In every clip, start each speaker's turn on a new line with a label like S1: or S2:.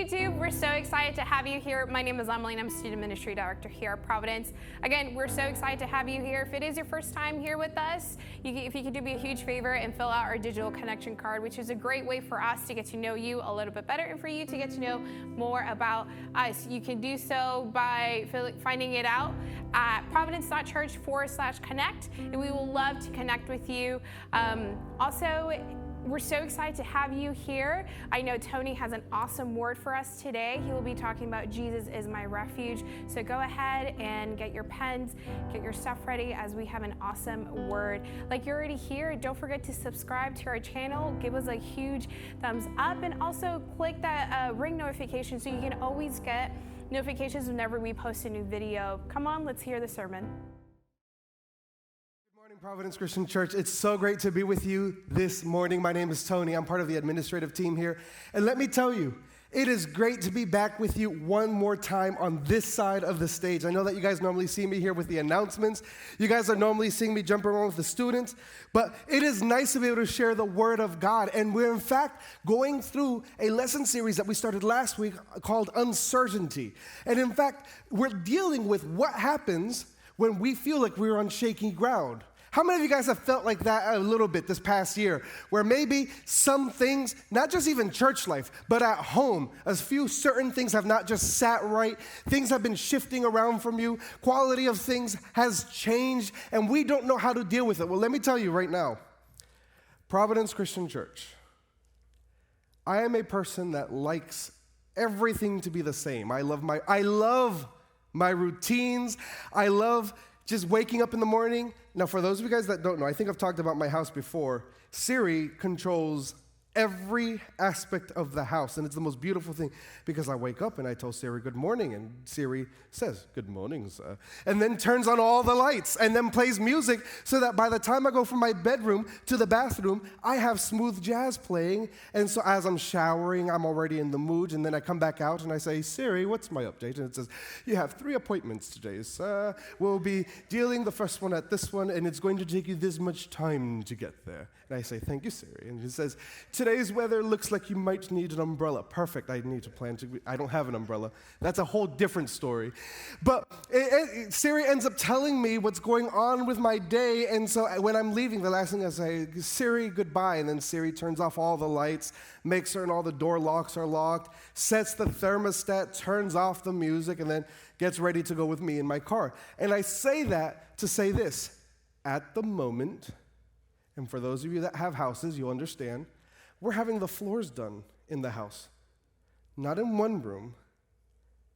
S1: YouTube, we're so excited to have you here. My name is Emily and I'm Student Ministry Director here at Providence. Again, we're so excited to have you here. If it is your first time here with us, if you could do me a huge favor and fill out our digital connection card, which is a great way for us to get to know you a little bit better and for you to get to know more about us. You can do so by finding it out at providence.church/connect, and we will love to connect with you. Also, we're so excited to have you here. I know Tony has an awesome word for us today. He will be talking about Jesus is my refuge. So go ahead and get your pens, get your stuff ready as we have an awesome word. Like you're already here, don't forget to subscribe to our channel. Give us a huge thumbs up and also click that ring notification so you can always get notifications whenever we post a new video. Come on, let's hear the sermon.
S2: Providence Christian Church, it's so great to be with you this morning. My name is Tony. I'm part of the administrative team here. And let me tell you, it is great to be back with you one more time on this side of the stage. I know that you guys normally see me here with the announcements. You guys are normally seeing me jump around with the students. But it is nice to be able to share the Word of God. And we're, in fact, going through a lesson series that we started last week called UnCertainty. And, in fact, we're dealing with what happens when we feel like we're on shaky ground. How many of you guys have felt like that a little bit this past year, where maybe some things, not just even church life, but at home, a few certain things have not just sat right, things have been shifting around from you, quality of things has changed, and we don't know how to deal with it? Well, let me tell you right now, Providence Christian Church, I am a person that likes everything to be the same. I love my routines. I love just waking up in the morning. Now, for those of you guys that don't know, I think I've talked about my house before. Siri controls every aspect of the house, and it's the most beautiful thing because I wake up and I tell Siri good morning, and Siri says, good morning, sir, and then turns on all the lights and then plays music so that by the time I go from my bedroom to the bathroom, I have smooth jazz playing, and so as I'm showering, I'm already in the mood, and then I come back out and I say, Siri, what's my update? And it says, you have 3 appointments today, sir. We'll be dealing the first one at this one, and it's going to take you this much time to get there. And I say, thank you, Siri. And it says, today's weather looks like you might need an umbrella. Perfect, I need to plan to, I don't have an umbrella. That's a whole different story. But Siri ends up telling me what's going on with my day, and so when I'm leaving, the last thing I say, Siri, goodbye, and then Siri turns off all the lights, makes certain all the door locks are locked, sets the thermostat, turns off the music, and then gets ready to go with me in my car. And I say that to say this, at the moment, and for those of you that have houses, you'll understand, we're having the floors done in the house. Not in one room,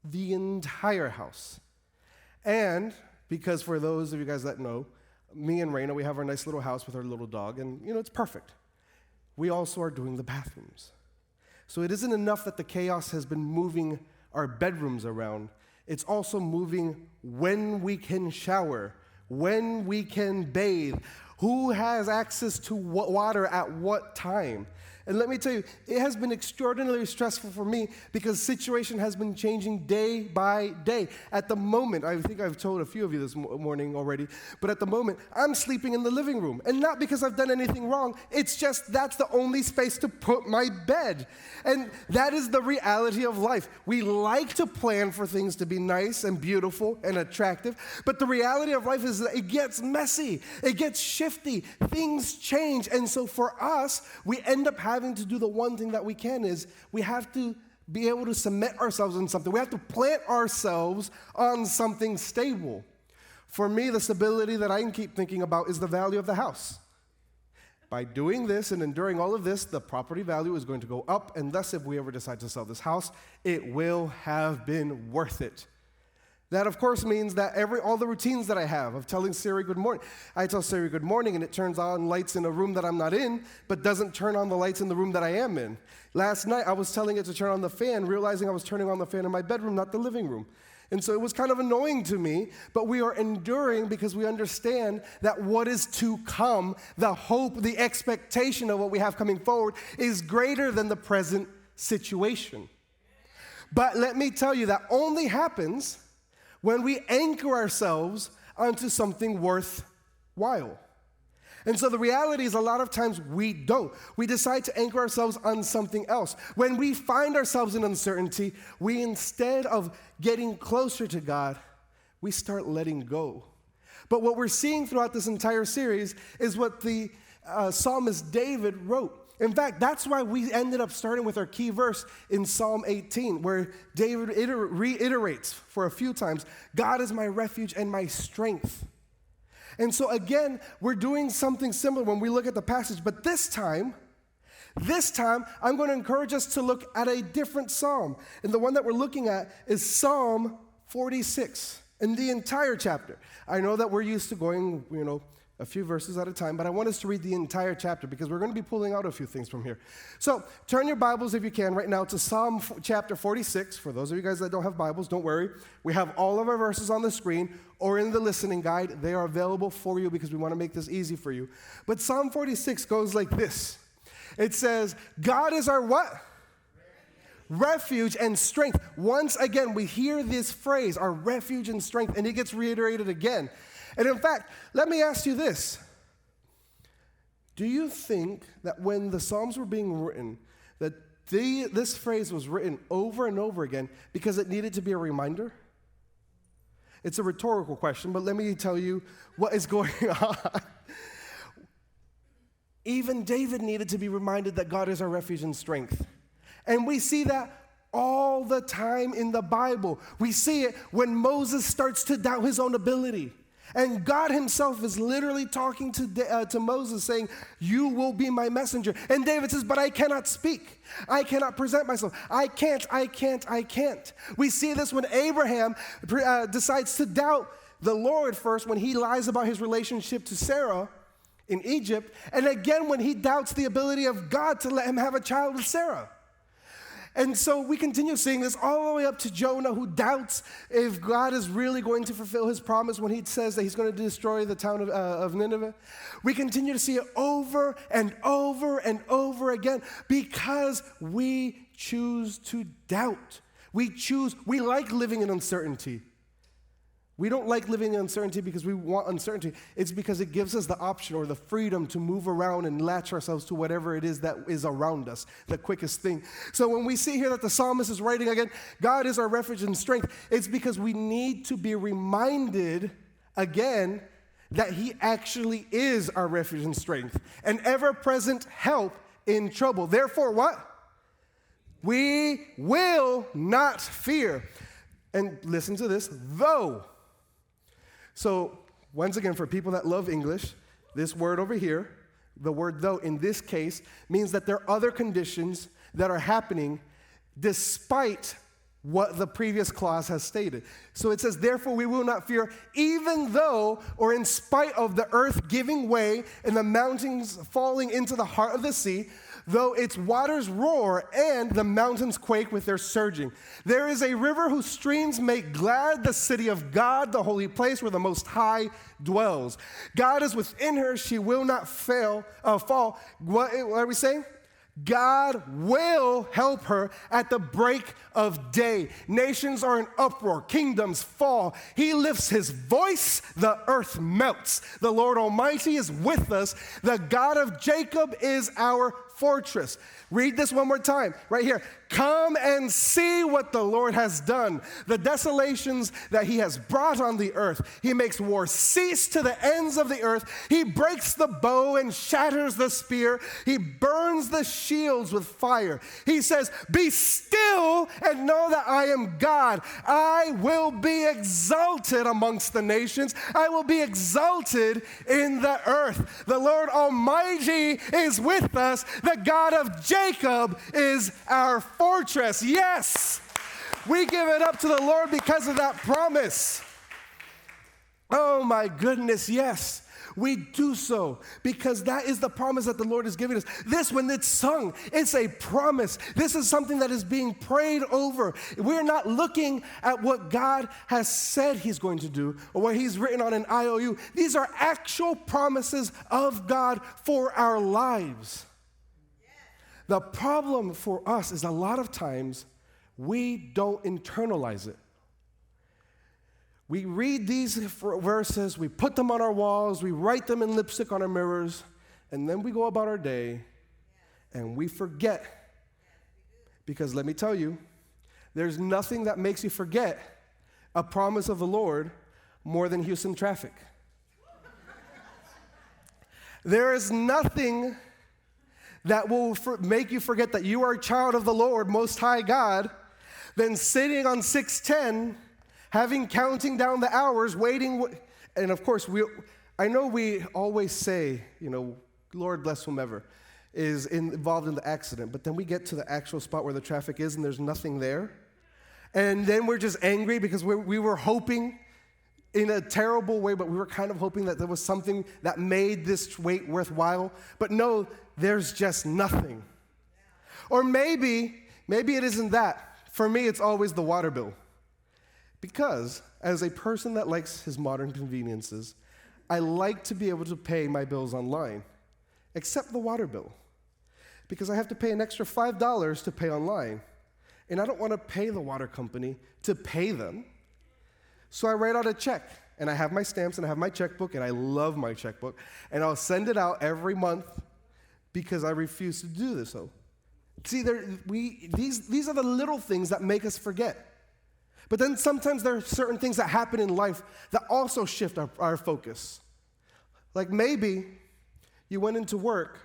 S2: the entire house. And because for those of you guys that know, me and Raina, we have our nice little house with our little dog, and it's perfect. We also are doing the bathrooms. So it isn't enough that the chaos has been moving our bedrooms around. It's also moving when we can shower, when we can bathe, who has access to what water at what time. And let me tell you, it has been extraordinarily stressful for me because the situation has been changing day by day. At the moment, I think I've told a few of you this morning already, but at the moment, I'm sleeping in the living room. And not because I've done anything wrong, it's just that's the only space to put my bed. And that is the reality of life. We like to plan for things to be nice and beautiful and attractive, but the reality of life is that it gets messy, it gets shifty, things change. And so for us, we end up having to do the one thing that we can is we have to be able to cement ourselves in something. We have to plant ourselves on something stable. For me, the stability that I can keep thinking about is the value of the house. By doing this and enduring all of this, the property value is going to go up, and thus if we ever decide to sell this house, it will have been worth it. That, of course, means that all the routines that I have of telling Siri good morning, I tell Siri good morning, and it turns on lights in a room that I'm not in, but doesn't turn on the lights in the room that I am in. Last night, I was telling it to turn on the fan, realizing I was turning on the fan in my bedroom, not the living room. And so it was kind of annoying to me, but we are enduring because we understand that what is to come, the hope, the expectation of what we have coming forward is greater than the present situation. But let me tell you, that only happens when we anchor ourselves onto something worthwhile. And so the reality is a lot of times we don't. We decide to anchor ourselves on something else. When we find ourselves in uncertainty, we, instead of getting closer to God, we start letting go. But what we're seeing throughout this entire series is what the psalmist David wrote. In fact, that's why we ended up starting with our key verse in Psalm 18, where David reiterates for a few times, God is my refuge and my strength. And so again, we're doing something similar when we look at the passage, but this time, I'm going to encourage us to look at a different psalm. And the one that we're looking at is Psalm 46, in the entire chapter. I know that we're used to going, a few verses at a time, but I want us to read the entire chapter because we're going to be pulling out a few things from here. So turn your Bibles, if you can, right now to Psalm chapter 46. For those of you guys that don't have Bibles, don't worry. We have all of our verses on the screen or in the listening guide. They are available for you because we want to make this easy for you. But Psalm 46 goes like this. It says, God is our what? Refuge and strength. Once again, we hear this phrase, our refuge and strength, and it gets reiterated again. And in fact, let me ask you this. Do you think that when the Psalms were being written, that this phrase was written over and over again because it needed to be a reminder? It's a rhetorical question, but let me tell you what is going on. Even David needed to be reminded that God is our refuge and strength. And we see that all the time in the Bible. We see it when Moses starts to doubt his own ability. And God himself is literally talking to Moses saying, you will be my messenger. And David says, but I cannot speak. I cannot present myself. I can't. We see this when Abraham decides to doubt the Lord first when he lies about his relationship to Sarah in Egypt. And again when he doubts the ability of God to let him have a child with Sarah. And so we continue seeing this all the way up to Jonah, who doubts if God is really going to fulfill his promise when he says that he's going to destroy the town of Nineveh. We continue to see it over and over and over again because we choose to doubt. We like living in uncertainty. We don't like living in uncertainty because we want uncertainty. It's because it gives us the option or the freedom to move around and latch ourselves to whatever it is that is around us, the quickest thing. So when we see here that the psalmist is writing again, God is our refuge and strength, it's because we need to be reminded again that he actually is our refuge and strength, an ever-present help in trouble. Therefore, what? We will not fear. And listen to this, though. So, once again, for people that love English, this word over here, the word though, in this case, means that there are other conditions that are happening despite what the previous clause has stated. So it says, therefore we will not fear, even though, or in spite of the earth giving way and the mountains falling into the heart of the sea, though its waters roar and the mountains quake with their surging. There is a river whose streams make glad the city of God, the holy place where the Most High dwells. God is within her, she will not fall. What are we saying? God will help her at the break of day. Nations are in uproar, kingdoms fall. He lifts his voice, the earth melts. The Lord Almighty is with us. The God of Jacob is our fortress. Read this one more time, right here. Come and see what the Lord has done, the desolations that he has brought on the earth. He makes war cease to the ends of the earth. He breaks the bow and shatters the spear. He burns the shields with fire. He says, be still and know that I am God. I will be exalted amongst the nations. I will be exalted in the earth. The Lord Almighty is with us. The God of Jacob is our fortress. Yes, we give it up to the Lord because of that promise. Oh my goodness, yes. We do so because that is the promise that the Lord is giving us. This, when it's sung, it's a promise. This is something that is being prayed over. We're not looking at what God has said he's going to do or what he's written on an IOU. These are actual promises of God for our lives. The problem for us is a lot of times we don't internalize it. We read these verses, we put them on our walls, we write them in lipstick on our mirrors, and then we go about our day, and we forget. Because let me tell you, there's nothing that makes you forget a promise of the Lord more than Houston traffic. There is nothing that will make you forget that you are a child of the Lord, Most High God, than sitting on 610, counting down the hours, waiting. And of course, I know we always say, Lord bless whomever is involved in the accident, but then we get to the actual spot where the traffic is and there's nothing there. And then we're just angry because we were hoping in a terrible way, but we were kind of hoping that there was something that made this wait worthwhile. But no, there's just nothing. Or maybe it isn't that. For me, it's always the water bill. Because as a person that likes his modern conveniences, I like to be able to pay my bills online, except the water bill. Because I have to pay an extra $5 to pay online. And I don't want to pay the water company to pay them. So I write out a check, and I have my stamps, and I have my checkbook, and I love my checkbook, and I'll send it out every month because I refuse to do this. So, see, these are the little things that make us forget. But then sometimes there are certain things that happen in life that also shift our focus. Like maybe you went into work,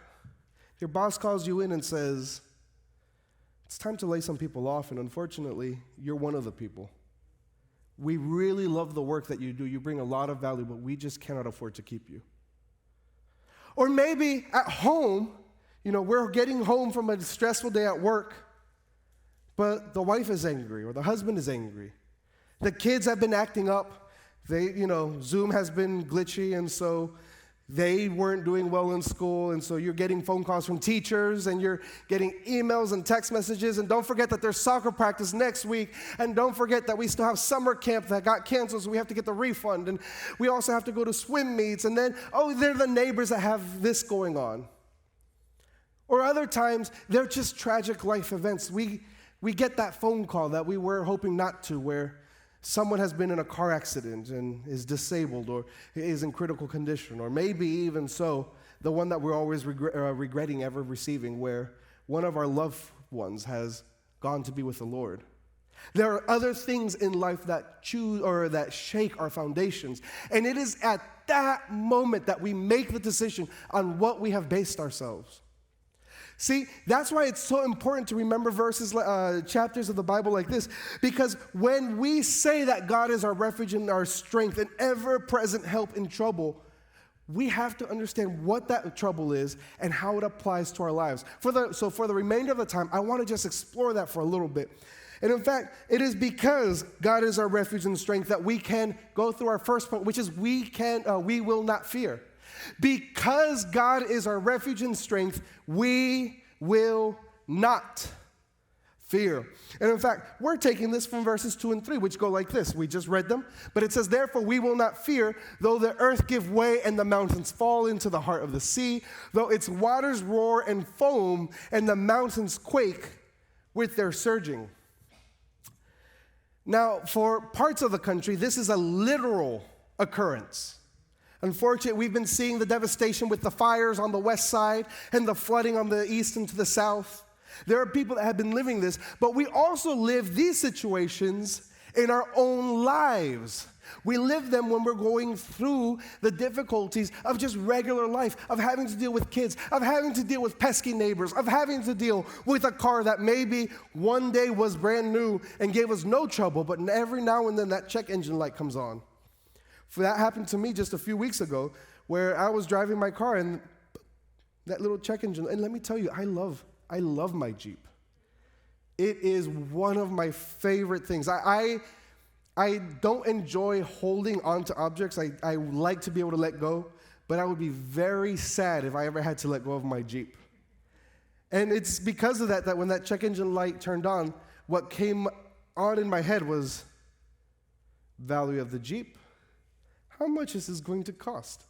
S2: your boss calls you in and says, it's time to lay some people off, and unfortunately, you're one of the people. We really love the work that you do. You bring a lot of value, but we just cannot afford to keep you. Or maybe at home, we're getting home from a stressful day at work, but the wife is angry or the husband is angry. The kids have been acting up. Zoom has been glitchy, and so they weren't doing well in school, and so you're getting phone calls from teachers, and you're getting emails and text messages, and don't forget that there's soccer practice next week, and don't forget that we still have summer camp that got canceled, so we have to get the refund, and we also have to go to swim meets, and then, they're the neighbors that have this going on. Or other times, they're just tragic life events. We get that phone call that we were hoping not to, where someone has been in a car accident and is disabled or is in critical condition, or maybe even so, the one that we're always regretting ever receiving, where one of our loved ones has gone to be with the Lord. There are other things in life that shake our foundations, and it is at that moment that we make the decision on what we have based ourselves. See, that's why it's so important to remember chapters of the Bible like this, because when we say that God is our refuge and our strength and ever-present help in trouble, we have to understand what that trouble is and how it applies to our lives. So for the remainder of the time, I want to just explore that for a little bit. And in fact, it is because God is our refuge and strength that we can go through our first point, which is we will not fear. Because God is our refuge and strength, we will not fear. And in fact, we're taking this from verses 2 and 3, which go like this. We just read them, but it says, therefore we will not fear, though the earth give way and the mountains fall into the heart of the sea, though its waters roar and foam and the mountains quake with their surging. Now, for parts of the country, this is a literal occurrence. Unfortunately, we've been seeing the devastation with the fires on the west side and the flooding on the east and to the south. There are people that have been living this, but we also live these situations in our own lives. We live them when we're going through the difficulties of just regular life, of having to deal with kids, of having to deal with pesky neighbors, of having to deal with a car that maybe one day was brand new and gave us no trouble, but every now and then that check engine light comes on. That happened to me just a few weeks ago, where I was driving my car and that little check engine, and let me tell you, I love my Jeep. It is one of my favorite things. I don't enjoy holding on to objects. I like to be able to let go, but I would be very sad if I ever had to let go of my Jeep. And it's because of that when that check engine light turned on, what came on in my head was value of the Jeep. How much is this going to cost?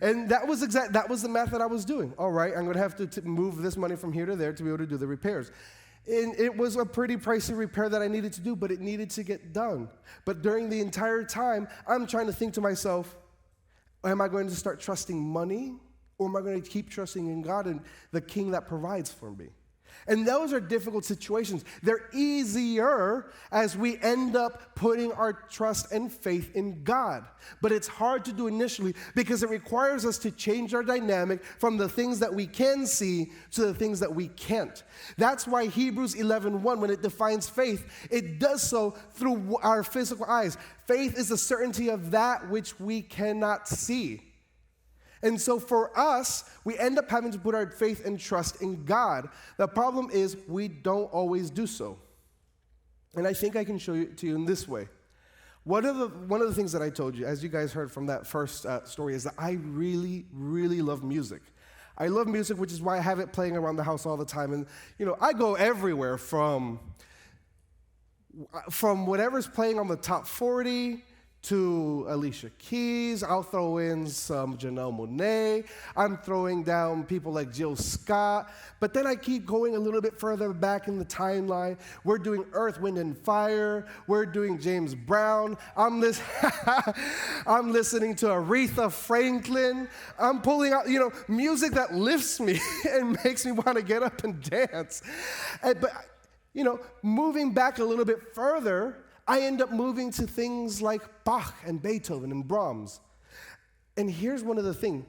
S2: And that was the math that I was doing. All right, I'm going to have to move this money from here to there to be able to do the repairs. And it was a pretty pricey repair that I needed to do, but it needed to get done. But during the entire time, I'm trying to think to myself, am I going to start trusting money, or am I going to keep trusting in God and the King that provides for me? And those are difficult situations. They're easier as we end up putting our trust and faith in God. But it's hard to do initially because it requires us to change our dynamic from the things that we can see to the things that we can't. That's why Hebrews 11:1, when it defines faith, it does so through our physical eyes. Faith is the certainty of that which we cannot see. And so for us, we end up having to put our faith and trust in God. The problem is we don't always do so. And I think I can show it to you in this way. One of the things that I told you, as you guys heard from that first story, is that I really, really love music. I love music, which is why I have it playing around the house all the time. And, I go everywhere from whatever's playing on the top 40 to Alicia Keys. I'll throw in some Janelle Monáe. I'm throwing down people like Jill Scott. But then I keep going a little bit further back in the timeline. We're doing Earth, Wind, and Fire. We're doing James Brown. I'm listening to Aretha Franklin. I'm pulling out, music that lifts me and makes me want to get up and dance. But moving back a little bit further, I end up moving to things like Bach and Beethoven and Brahms. And here's one of the things.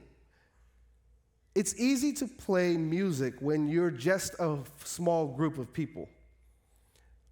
S2: It's easy to play music when you're just a small group of people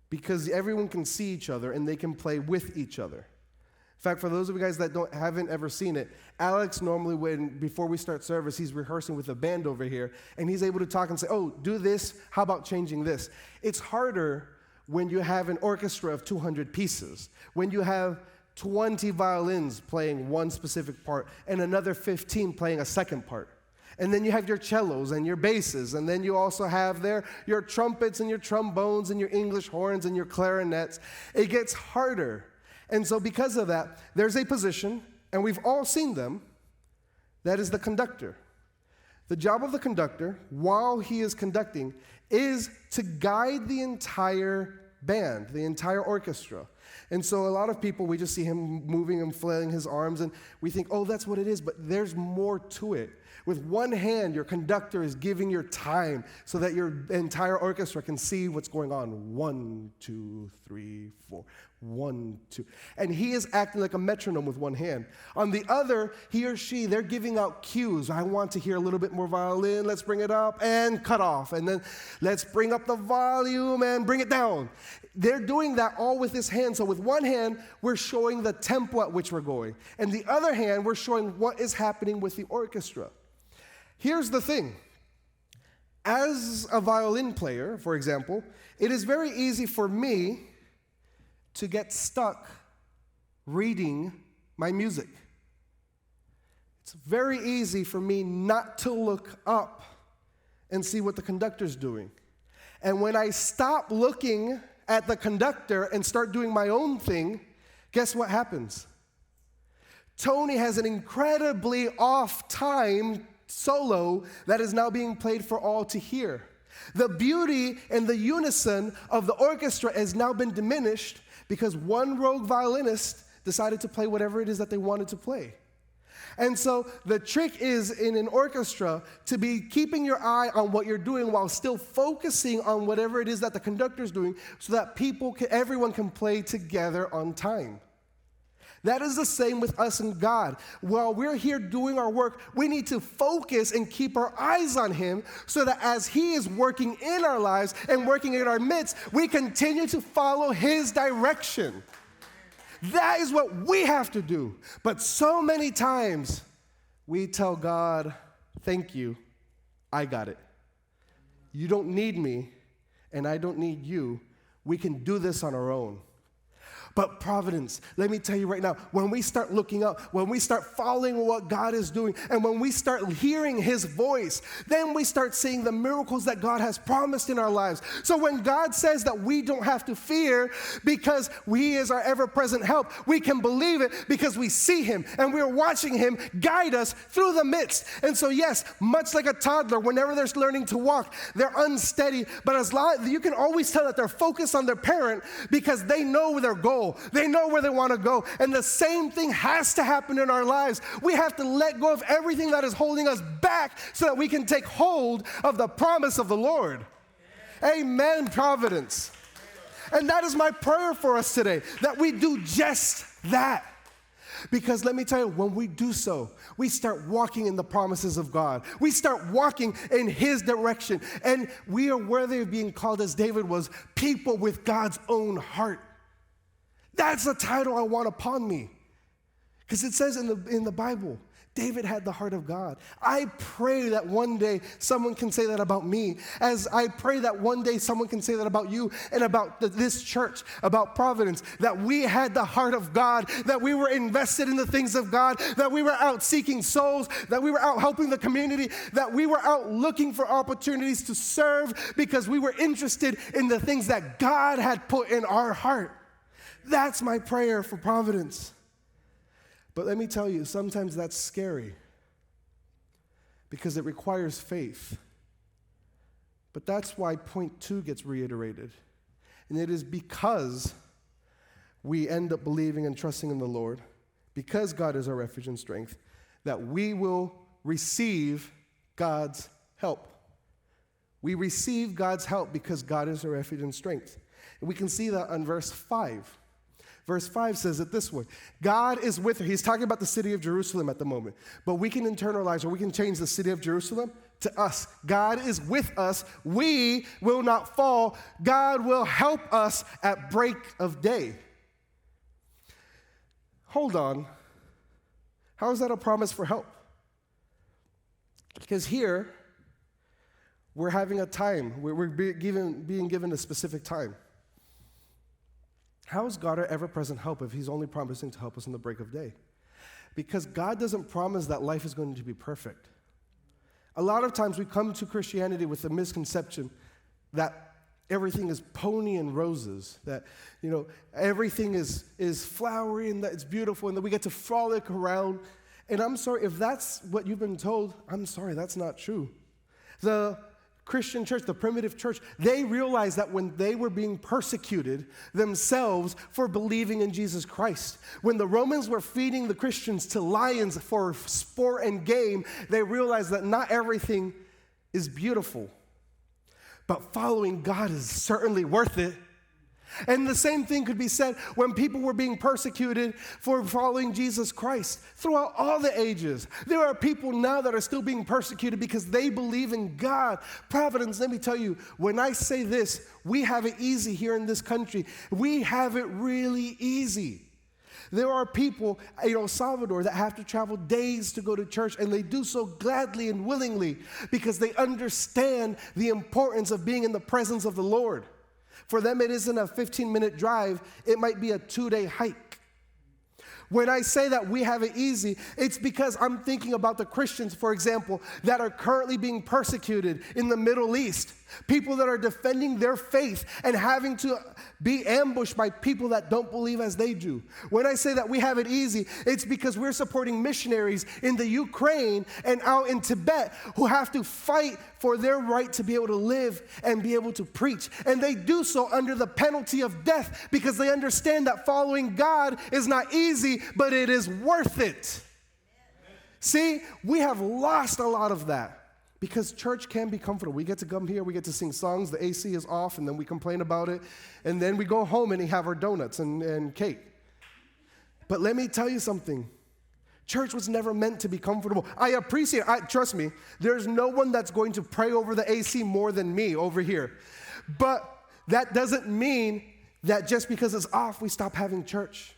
S2: because everyone can see each other and they can play with each other. In fact, for those of you guys that haven't ever seen it, Alex normally, before we start service, he's rehearsing with a band over here, and he's able to talk and say, oh, do this, how about changing this? It's harder when you have an orchestra of 200 pieces, when you have 20 violins playing one specific part and another 15 playing a second part. And then you have your cellos and your basses, and then you also have your trumpets and your trombones and your English horns and your clarinets. It gets harder. And so because of that, there's a position, and we've all seen them, that is the conductor. The job of the conductor, while he is conducting, is to guide the entire band, the entire orchestra. And so a lot of people, we just see him moving and flailing his arms, and we think, oh, that's what it is, but there's more to it. With one hand, your conductor is giving your time so that your entire orchestra can see what's going on. 1, 2, 3, 4. 1, 2. And he is acting like a metronome with one hand. On the other, he or she, they're giving out cues. I want to hear a little bit more violin. Let's bring it up and cut off. And then let's bring up the volume and bring it down. They're doing that all with this hand. So with one hand, we're showing the tempo at which we're going. And the other hand, we're showing what is happening with the orchestra. Here's the thing. As a violin player, for example, it is very easy for me to get stuck reading my music. It's very easy for me not to look up and see what the conductor's doing. And when I stop looking at the conductor and start doing my own thing, guess what happens? Tony has an incredibly off-time solo that is now being played for all to hear. The beauty and the unison of the orchestra has now been diminished because one rogue violinist decided to play whatever it is that they wanted to play. And so the trick is in an orchestra to be keeping your eye on what you're doing while still focusing on whatever it is that the conductor's doing so that everyone can play together on time. That is the same with us and God. While we're here doing our work, we need to focus and keep our eyes on Him so that as He is working in our lives and working in our midst, we continue to follow His direction. That is what we have to do. But so many times, we tell God, thank you, I got it. You don't need me, and I don't need you. We can do this on our own. But Providence, let me tell you right now, when we start looking up, when we start following what God is doing, and when we start hearing his voice, then we start seeing the miracles that God has promised in our lives. So when God says that we don't have to fear because he is our ever-present help, we can believe it because we see him and we're watching him guide us through the midst. And so yes, much like a toddler, whenever they're learning to walk, they're unsteady, but as long you can always tell that they're focused on their parent because they know their goal. They know where they want to go. And the same thing has to happen in our lives. We have to let go of everything that is holding us back so that we can take hold of the promise of the Lord. Amen, Providence. And that is my prayer for us today, that we do just that. Because let me tell you, when we do so, we start walking in the promises of God. We start walking in his direction. And we are worthy of being called, as David was, people with God's own heart. That's the title I want upon me. Because it says in the Bible, David had the heart of God. I pray that one day someone can say that about me, as I pray that one day someone can say that about you and about this church, about Providence, that we had the heart of God, that we were invested in the things of God, that we were out seeking souls, that we were out helping the community, that we were out looking for opportunities to serve because we were interested in the things that God had put in our heart. That's my prayer for Providence. But let me tell you, sometimes that's scary because it requires faith. But that's why point 2 gets reiterated. And it is because we end up believing and trusting in the Lord, because God is our refuge and strength, that we will receive God's help. We receive God's help because God is our refuge and strength. And we can see that on verse 5. Verse 5 says it this way: God is with her. He's talking about the city of Jerusalem at the moment. But we can internalize, or we can change the city of Jerusalem to us. God is with us. We will not fall. God will help us at break of day. Hold on. How is that a promise for help? Because here, we're having a time. We're being given a specific time. How is God our ever-present help if he's only promising to help us in the break of day? Because God doesn't promise that life is going to be perfect. A lot of times we come to Christianity with the misconception that everything is pony and roses, that, everything is flowery and that it's beautiful and that we get to frolic around. And I'm sorry, if that's what you've been told, I'm sorry, that's not true. The Christian church, the primitive church, they realized that when they were being persecuted themselves for believing in Jesus Christ, when the Romans were feeding the Christians to lions for sport and game, they realized that not everything is beautiful, but following God is certainly worth it. And the same thing could be said when people were being persecuted for following Jesus Christ throughout all the ages. There are people now that are still being persecuted because they believe in God. Providence, let me tell you, when I say this, we have it easy here in this country. We have it really easy. There are people in El Salvador that have to travel days to go to church, and they do so gladly and willingly because they understand the importance of being in the presence of the Lord. For them, it isn't a 15-minute drive. It might be a 2-day hike. When I say that we have it easy, it's because I'm thinking about the Christians, for example, that are currently being persecuted in the Middle East. People that are defending their faith and having to be ambushed by people that don't believe as they do. When I say that we have it easy, it's because we're supporting missionaries in the Ukraine and out in Tibet who have to fight for their right to be able to live and be able to preach. And they do so under the penalty of death because they understand that following God is not easy, but it is worth it. See, we have lost a lot of that. Because church can be comfortable. We get to come here, we get to sing songs, the AC is off, and then we complain about it, and then we go home and have our donuts and cake. But let me tell you something. Church was never meant to be comfortable. I appreciate it. Trust me, there's no one that's going to pray over the AC more than me over here. But that doesn't mean that just because it's off, we stop having church.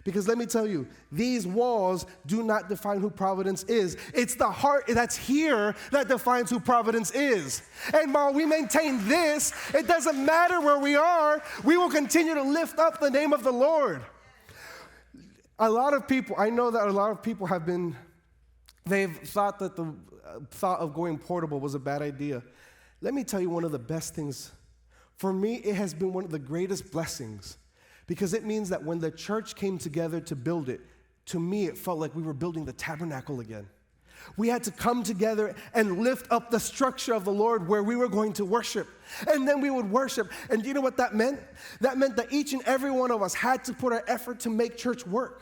S2: Because let me tell you, these walls do not define who Providence is. It's the heart that's here that defines who Providence is. And while we maintain this, it doesn't matter where we are, we will continue to lift up the name of the Lord. I know that a lot of people they've thought that the thought of going portable was a bad idea. Let me tell you one of the best things. For me, it has been one of the greatest blessings. Because it means that when the church came together to build it, to me it felt like we were building the tabernacle again. We had to come together and lift up the structure of the Lord where we were going to worship. And then we would worship. And do you know what that meant? That meant that each and every one of us had to put our effort to make church work.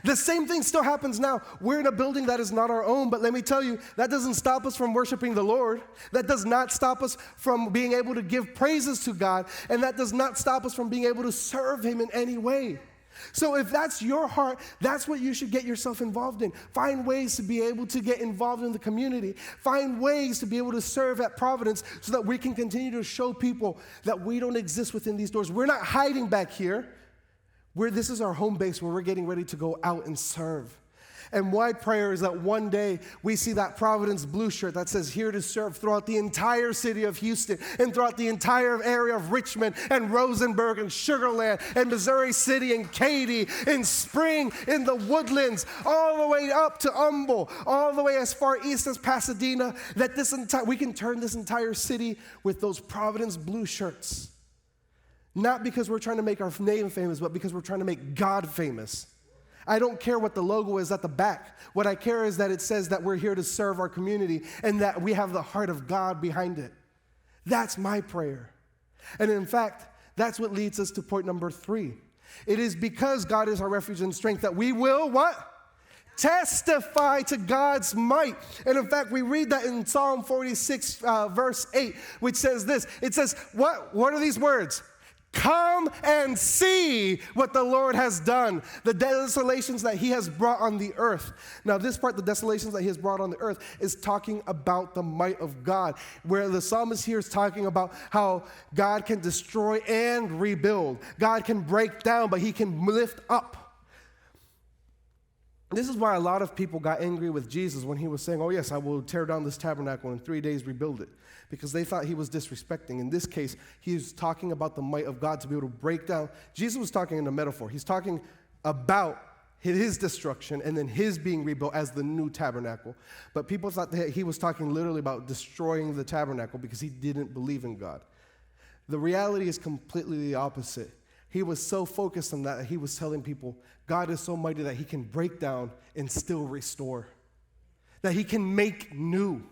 S2: The same thing still happens now. We're in a building that is not our own, but let me tell you, that doesn't stop us from worshiping the Lord. That does not stop us from being able to give praises to God, and that does not stop us from being able to serve Him in any way. So if that's your heart, that's what you should get yourself involved in. Find ways to be able to get involved in the community. Find ways to be able to serve at Providence so that we can continue to show people that we don't exist within these doors. We're not hiding back here. This is our home base where we're getting ready to go out and serve. And my prayer is that one day we see that Providence blue shirt that says here to serve throughout the entire city of Houston and throughout the entire area of Richmond and Rosenberg and Sugar Land and Missouri City and Katy, in Spring, in the Woodlands, all the way up to Humble, all the way as far east as Pasadena, that we can turn this entire city with those Providence blue shirts. Not because we're trying to make our name famous, but because we're trying to make God famous. I don't care what the logo is at the back. What I care is that it says that we're here to serve our community and that we have the heart of God behind it. That's my prayer. And in fact, that's what leads us to point number 3. It is because God is our refuge and strength that we will what? Testify to God's might. And in fact, we read that in Psalm 46, verse 8, which says this. It says, what are these words? Come and see what the Lord has done, the desolations that He has brought on the earth. Now, this part, the desolations that He has brought on the earth, is talking about the might of God, where the psalmist here is talking about how God can destroy and rebuild. God can break down, but He can lift up. This is why a lot of people got angry with Jesus when He was saying, oh yes, I will tear down this tabernacle and in 3 days rebuild it. Because they thought He was disrespecting. In this case, He is talking about the might of God to be able to break down. Jesus was talking in a metaphor. He's talking about His destruction and then His being rebuilt as the new tabernacle. But people thought that He was talking literally about destroying the tabernacle because He didn't believe in God. The reality is completely the opposite. He was so focused on that He was telling people, God is so mighty that He can break down and still restore. That He can make new.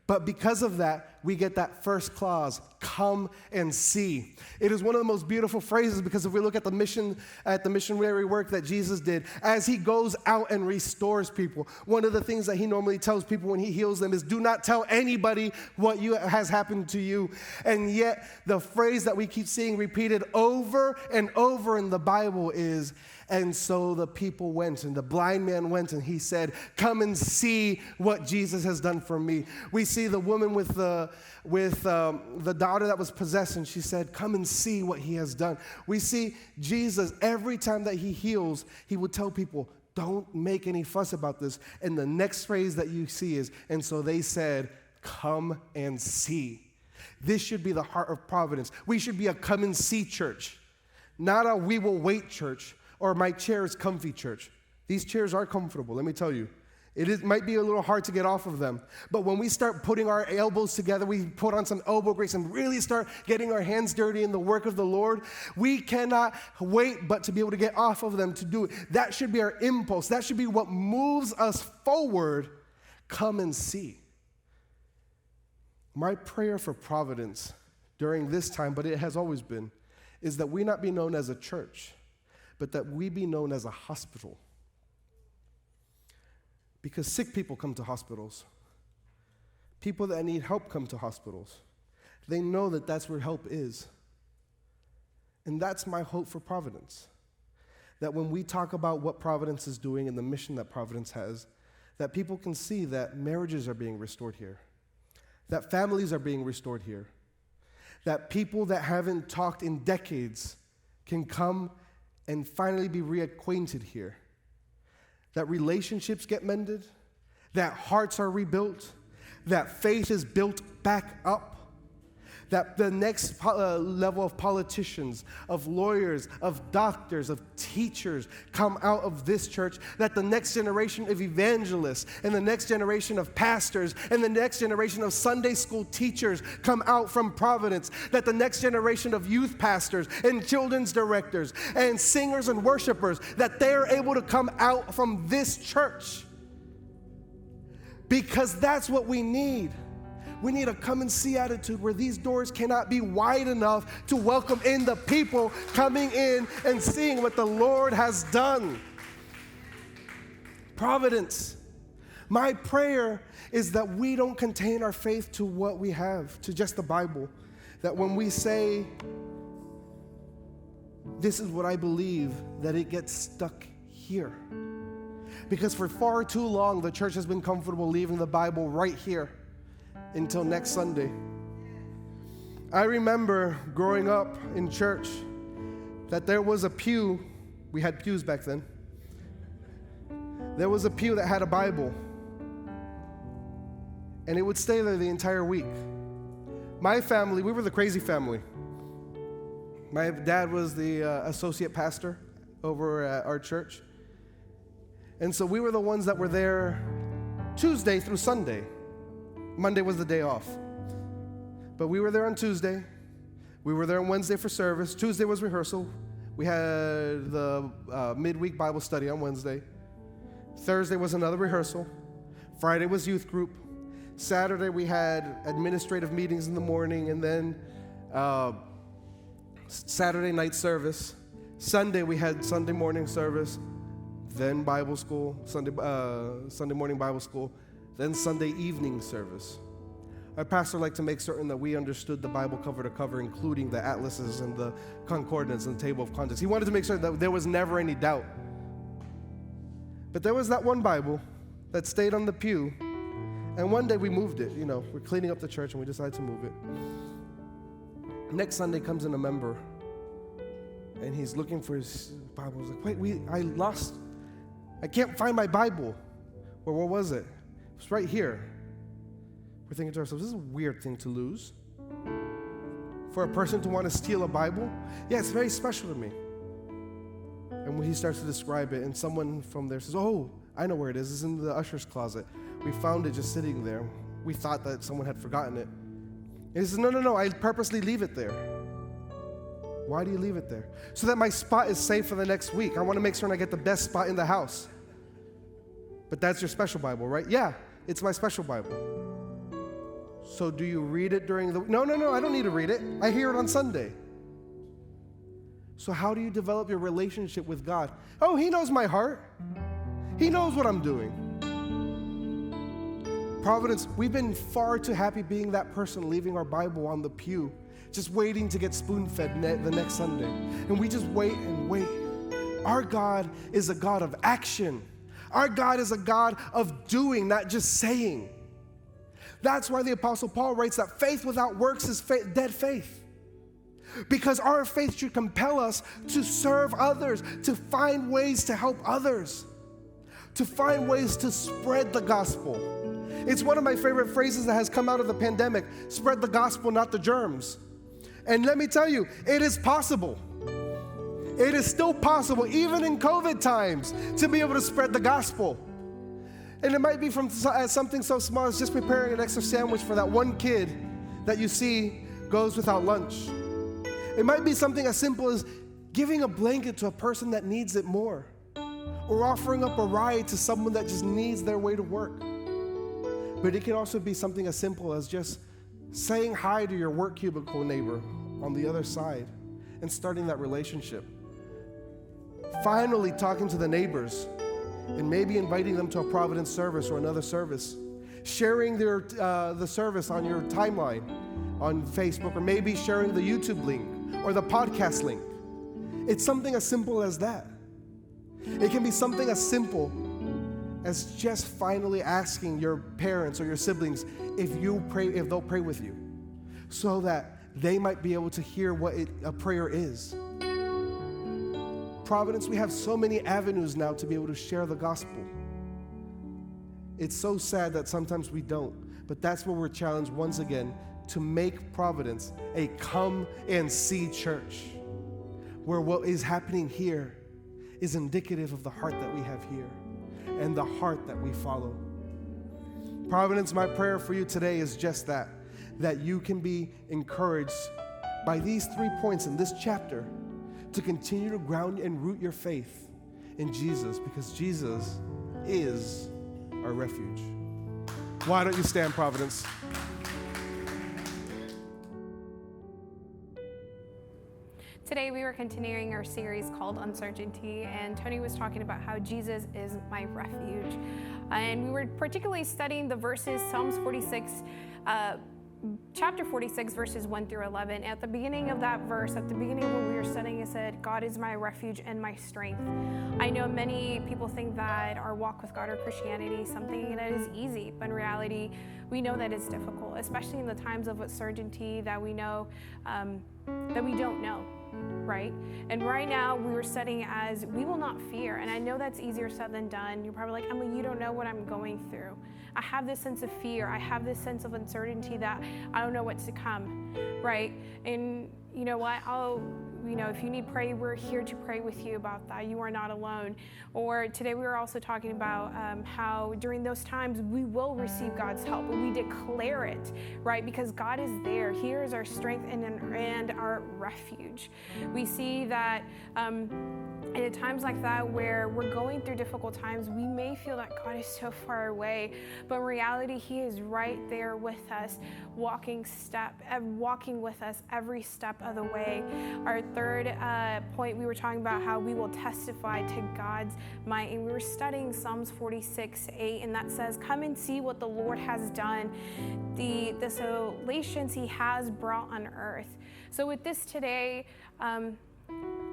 S2: But because of that, we get that first clause, come and see. It is one of the most beautiful phrases because if we look at the missionary work that Jesus did, as He goes out and restores people, one of the things that He normally tells people when He heals them is do not tell anybody what has happened to you. And yet, the phrase that we keep seeing repeated over and over in the Bible is, and so the people went, and the blind man went, and he said, come and see what Jesus has done for me. We see the woman with the daughter that was possessed, and she said, come and see what He has done. We see Jesus, every time that He heals, He would tell people, don't make any fuss about this. And the next phrase that you see is, and so they said, come and see. This should be the heart of Providence. We should be a come and see church, not a we will wait church. Or my chair is comfy church. These chairs are comfortable, let me tell you. Might be a little hard to get off of them. But when we start putting our elbows together, we put on some elbow grease and really start getting our hands dirty in the work of the Lord, we cannot wait but to be able to get off of them to do it. That should be our impulse. That should be what moves us forward. Come and see. My prayer for Providence during this time, but it has always been, is that we not be known as a church, but that we be known as a hospital. Because sick people come to hospitals. People that need help come to hospitals. They know that that's where help is. And that's my hope for Providence. That when we talk about what Providence is doing and the mission that Providence has, that people can see that marriages are being restored here. That families are being restored here. That people that haven't talked in decades can come and finally be reacquainted here. That relationships get mended, that hearts are rebuilt, that faith is built back up, that the next level of politicians, of lawyers, of doctors, of teachers come out of this church, that the next generation of evangelists and the next generation of pastors and the next generation of Sunday school teachers come out from Providence, that the next generation of youth pastors and children's directors and singers and worshipers, that they're able to come out from this church. Because that's what we need. We need a come and see attitude where these doors cannot be wide enough to welcome in the people coming in and seeing what the Lord has done. Providence. My prayer is that we don't contain our faith to what we have, to just the Bible. That when we say, this is what I believe, that it gets stuck here. Because for far too long, the church has been comfortable leaving the Bible right here until next Sunday. I remember growing up in church that there was a pew, we had pews back then. There was a pew that had a Bible, and it would stay there the entire week. My family, we were the crazy family. My dad was the associate pastor over at our church. And so we were the ones that were there Tuesday through Sunday. Monday was the day off. But we were there on Tuesday. We were there on Wednesday for service. Tuesday was rehearsal. We had the midweek Bible study on Wednesday. Thursday was another rehearsal. Friday was youth group. Saturday we had administrative meetings in the morning, and then Saturday night service. Sunday we had Sunday morning service, then Bible school, Sunday morning Bible school, then Sunday evening service. Our pastor liked to make certain that we understood the Bible cover to cover, including the atlases and the concordance and the table of contents. He wanted to make sure that there was never any doubt. But there was that one Bible that stayed on the pew, and one day we moved it. You know, we're cleaning up the church and we decided to move it. Next Sunday comes in a member, and he's looking for his Bible. He's like, wait, I can't find my Bible. Well, where was it? It's right here. We're thinking to ourselves, this is a weird thing to lose. For a person to want to steal a Bible? Yeah, it's very special to me. And when he starts to describe it, and someone from there says, oh, I know where it is. It's in the usher's closet. We found it just sitting there. We thought that someone had forgotten it. And he says, no, I purposely leave it there. Why do you leave it there? So that my spot is safe for the next week. I want to make sure I get the best spot in the house. But that's your special Bible, right? Yeah, it's my special Bible. So do you read it during the week? No, I don't need to read it. I hear it on Sunday. So how do you develop your relationship with God? Oh, He knows my heart. He knows what I'm doing. Providence, we've been far too happy being that person leaving our Bible on the pew, just waiting to get spoon-fed the next Sunday. And we just wait and wait. Our God is a God of action. Our God is a God of doing, not just saying. That's why the Apostle Paul writes that faith without works is dead faith. Because our faith should compel us to serve others, to find ways to help others, to find ways to spread the gospel. It's one of my favorite phrases that has come out of the pandemic: spread the gospel, not the germs. And let me tell you, it is possible. It is still possible, even in COVID times, to be able to spread the gospel. And it might be from something so small as just preparing an extra sandwich for that one kid that you see goes without lunch. It might be something as simple as giving a blanket to a person that needs it more, or offering up a ride to someone that just needs their way to work. But it can also be something as simple as just saying hi to your work cubicle neighbor on the other side and starting that relationship. Finally talking to the neighbors and maybe inviting them to a Providence service or another service. Sharing the service on your timeline on Facebook, or maybe sharing the YouTube link or the podcast link. It's something as simple as that. It can be something as simple as just finally asking your parents or your siblings if they'll pray with you, so that they might be able to hear what a prayer is. Providence, we have so many avenues now to be able to share the gospel. It's so sad that sometimes we don't, but that's where we're challenged once again to make Providence a come and see church, where what is happening here is indicative of the heart that we have here and the heart that we follow. Providence, my prayer for you today is just that you can be encouraged by these 3 points in this chapter to continue to ground and root your faith in Jesus, because Jesus is our refuge. Why don't you stand, Providence?
S1: Today we were continuing our series called UnCertainty, and Tony was talking about how Jesus is my refuge. And we were particularly studying the verses, Psalms 46, chapter 46, verses 1 through 11. At the beginning of that verse, at the beginning of what we were studying, it said, God is my refuge and my strength. I know many people think that our walk with God or Christianity is something that is easy, but in reality, we know that it's difficult, especially in the times of uncertainty that we know, that we don't know, right? And right now, we were studying as we will not fear. And I know that's easier said than done. You're probably like, Emily, you don't know what I'm going through. I have this sense of fear. I have this sense of uncertainty that I don't know what's to come, right? And you know what? If you need prayer, we're here to pray with you about that. You are not alone. Or today we were also talking about how during those times we will receive God's help, but we declare it, right? Because God is there. He is our strength and our refuge. We see that and at times like that where we're going through difficult times, we may feel that God is so far away, but in reality, He is right there with us, walking with us every step of the way. Our third point, we were talking about how we will testify to God's might, and we were studying Psalms 46:8, and that says, come and see what the Lord has done, the desolations He has brought on earth. So with this today,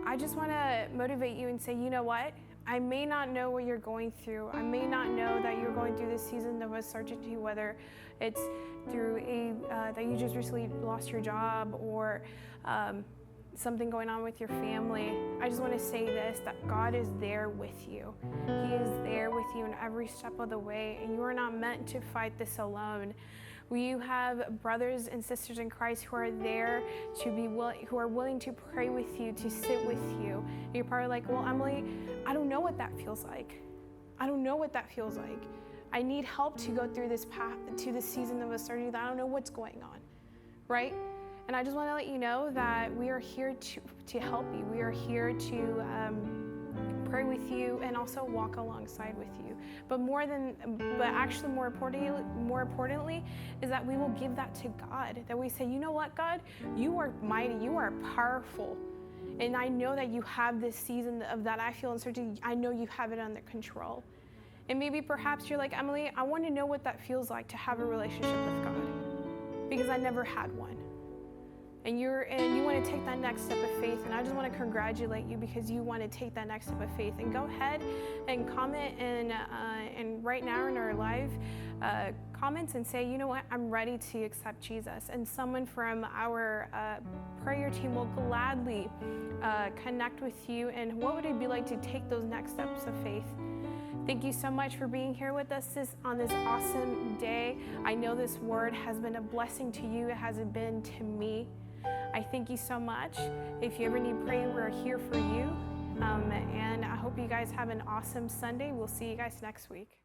S1: I just want to motivate you and say, you know what? I may not know what you're going through. I may not know that you're going through this season of uncertainty, whether it's through that you just recently lost your job or something going on with your family. I just want to say this, that God is there with you. He is there with you in every step of the way, and you are not meant to fight this alone. You have brothers and sisters in Christ who are there who are willing to pray with you, to sit with you. And you're probably like, well, Emily, I don't know what that feels like. I don't know what that feels like. I need help to go through this path, to this season of uncertainty that I don't know what's going on, right? And I just want to let you know that we are here to help you. We are here to pray with you and also walk alongside with you. But more importantly is that we will give that to God. That we say, you know what, God, you are mighty, you are powerful. And I know that you have this season of that I feel uncertainty. I know you have it under control. And maybe perhaps you're like, Emily, I want to know what that feels like to have a relationship with God, because I never had one. And you want to take that next step of faith, and I just want to congratulate you because you want to take that next step of faith. And go ahead and comment and right now in our live comments and say, you know what, I'm ready to accept Jesus. And someone from our prayer team will gladly connect with you. And what would it be like to take those next steps of faith? Thank you so much for being here with us on this awesome day. I know this word has been a blessing to you. It hasn't been to me. I thank you so much. If you ever need prayer, we're here for you. And I hope you guys have an awesome Sunday. We'll see you guys next week.